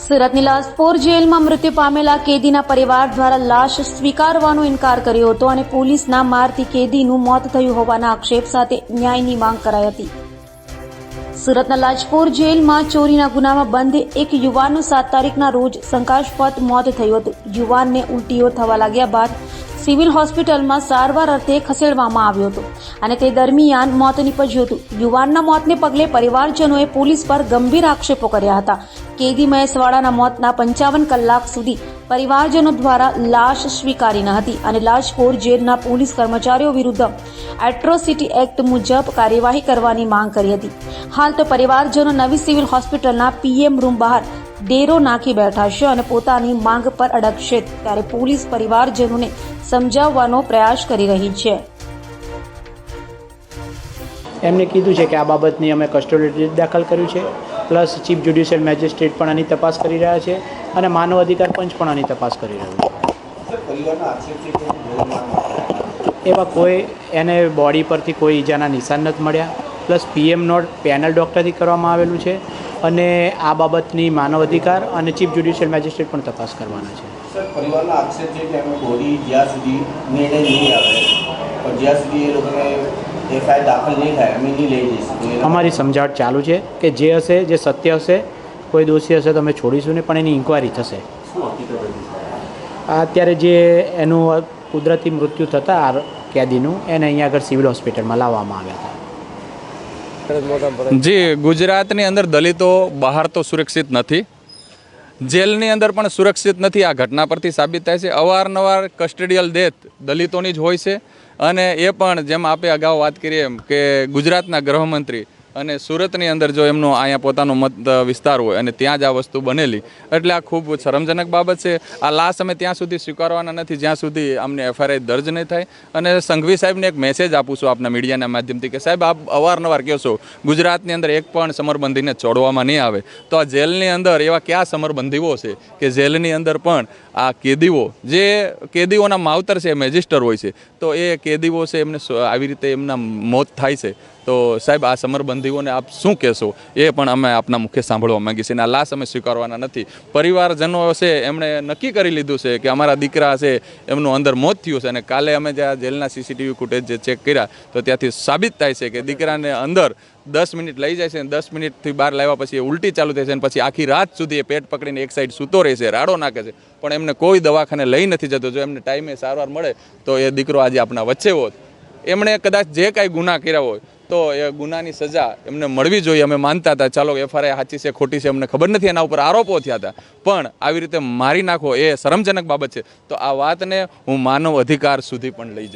સુરતની લાજપોર જેલમાં મૃત્યુ પામેલા કેદીના પરિવાર દ્વારા લાશ સ્વીકારવાનો ઇનકાર કર્યો હતો અને પોલીસના મારથી કેદીનું મોત થયું હોવાના આક્ષેપ સાથે ન્યાયની માંગ કરાઈ હતી। સુરતના લાજપોર જેલમાં ચોરીના ગુનામાં બંધ એક યુવાનનું 7 તારીખના રોજ શંકાસ્પદ મોત થયું હતું। યુવાનને ઉલટીઓ થવા લાગ્યા બાદ સિવિલ હોસ્પિટલમાં સારવાર અર્થે ખસેડવામાં આવ્યો હતો અને તે દરમિયાન મોત નીપજ્યું હતું। યુવાનના મોતને પગલે પરિવારજનોએ પોલીસ પર ગંભીર આક્ષેપો કર્યા હતા। કેદી મહેશવાડાના મોતના 55 કલાક સુધી પરિવારજનો દ્વારા લાશ સ્વીકારી ન હતી અને લાજપોર જેલના પોલીસ કર્મચારીઓ વિરુદ્ધ એટ્રોસિટી એક્ટ મુજબ કાર્યવાહી કરવાની માંગ કરી હતી। હાલ તો પરિવારજનો નવી સિવિલ હોસ્પિટલના પીએમ રૂમ બહાર ડેરો નાખી બેઠા છે અને પોતાની માંગ પર અડગ છે, ત્યારે પોલીસ પરિવારજનોને સમજાવવાનો પ્રયાસ કરી રહી છે। એમને કીધું છે કે આ બાબતની અમે કસ્ટોડિયલ દાખલ કર્યું છે, પ્લસ ચીફ જ્યુડિશિયલ મેજિસ્ટ્રેટ પણ આની તપાસ કરી રહ્યા છે અને માનવ અધિકાર પંચ પણ આની તપાસ કરી રહ્યું છે। એવા કોઈ એને બોડી પરથી કોઈ ઈજાના નિશાન નથી મળ્યા, પ્લસ પીએમ નોટ પેનલ ડૉક્ટરથી કરવામાં આવેલું છે અને આ બાબતની માનવ અધિકાર અને ચીફ જ્યુડિશિયલ મેજિસ્ટ્રેટ પણ તપાસ કરવાના છે। સર, પરિવારનો આક્ષેપ છે કે અમે બોડી જ્યાં સુધી નિર્ણય નહીં આવે પણ જ્યાં સુધી એ લોકોને એફઆઈઆર દાખલ નહીં થાય અમે નહીં લઈ જઈશું। અમારી સમજાવટ ચાલુ છે કે જે હશે, જે સત્ય હશે, કોઈ દોષી હશે તો અમે છોડીશું નહીં, પણ એની ઇન્ક્વાયરી થશે। અત્યારે જે એનું કુદરતી મૃત્યુ થતાં કેદીનું એને અહીંયા આગળ સિવિલ હોસ્પિટલમાં લાવવામાં આવ્યા હતા। જી, ગુજરાતની અંદર દલિતો બહાર તો સુરક્ષિત નથી, જેલની અંદર પણ સુરક્ષિત નથી। આ ઘટના પરથી સાબિત થાય છે। અવારનવાર કસ્ટડિયલ ડેથ દલિતોની જ હોય છે અને એ પણ જેમ આપે અગાઉ વાત કરીએ એમ કે ગુજરાતના ગૃહમંત્રી અને સુરતની અંદર જો એમનો અહીંયા પોતાનો મત વિસ્તાર હોય અને ત્યાં જ આ વસ્તુ બનેલી, એટલે આ ખૂબ શરમજનક બાબત છે। આ લાશ અમે ત્યાં સુધી સ્વીકારવાના નથી જ્યાં સુધી અમને એફઆઈઆર દર્જ નહીં થાય। અને સંઘવી સાહેબને એક મેસેજ આપું છું આપના મીડિયાના માધ્યમથી કે સાહેબ આપ અવારનવાર કહેશો ગુજરાતની અંદર એક પણ સમરબંધીને છોડવામાં નહીં આવે, તો આ જેલની અંદર એવા કયા સમરબંધીઓ છે કે જેલની અંદર પણ આ કેદીઓ, જે કેદીઓના માવતર છે, મેજિસ્ટર હોય છે, તો એ કેદીઓ છે એમને આવી રીતે એમના મોત થાય છે, તો સાહેબ આ સમરબંધીઓને આપ શું કહેશો એ પણ અમે આપના મુખ્ય સાંભળવા માંગીએ છીએ। અને આ લાશ અમે સ્વીકારવાના નથી। પરિવારજનો છે એમણે નક્કી કરી લીધું છે કે અમારા દીકરા છે એમનું અંદર મોત થયું છે અને કાલે અમે જ્યાં જેલના સીસીટીવી ફૂટેજ જે ચેક કર્યા તો ત્યાંથી સાબિત થાય છે કે દીકરાને અંદર 10 મિનિટ લઈ જાય છે અને 10 મિનિટથી બહાર લાવ્યા પછી એ ઉલટી ચાલુ થાય છે અને પછી આખી રાત સુધી એ પેટ પકડીને એક સાઈડ સૂતો રહે છે, રાડો નાખે છે, પણ એમને કોઈ દવાખાને લઈ નથી જતો। જો એમને ટાઈમે સારવાર મળે તો એ દીકરો આજે આપણા વચ્ચે હોત। એમણે કદાચ જે કાંઈ ગુના કર્યા હોય તો એ ગુનાની સજા એમને મળવી જોઈએ। અમે માનતા હતા ચાલો એફઆઈઆર સાચી છે ખોટી છે અમને ખબર નથી, એના ઉપર આરોપો થયા હતા, પણ આવી રીતે મારી નાખો એ શરમજનક બાબત છે। તો આ વાતને હું માનવ અધિકાર સુધી પણ લઈ જઈશ।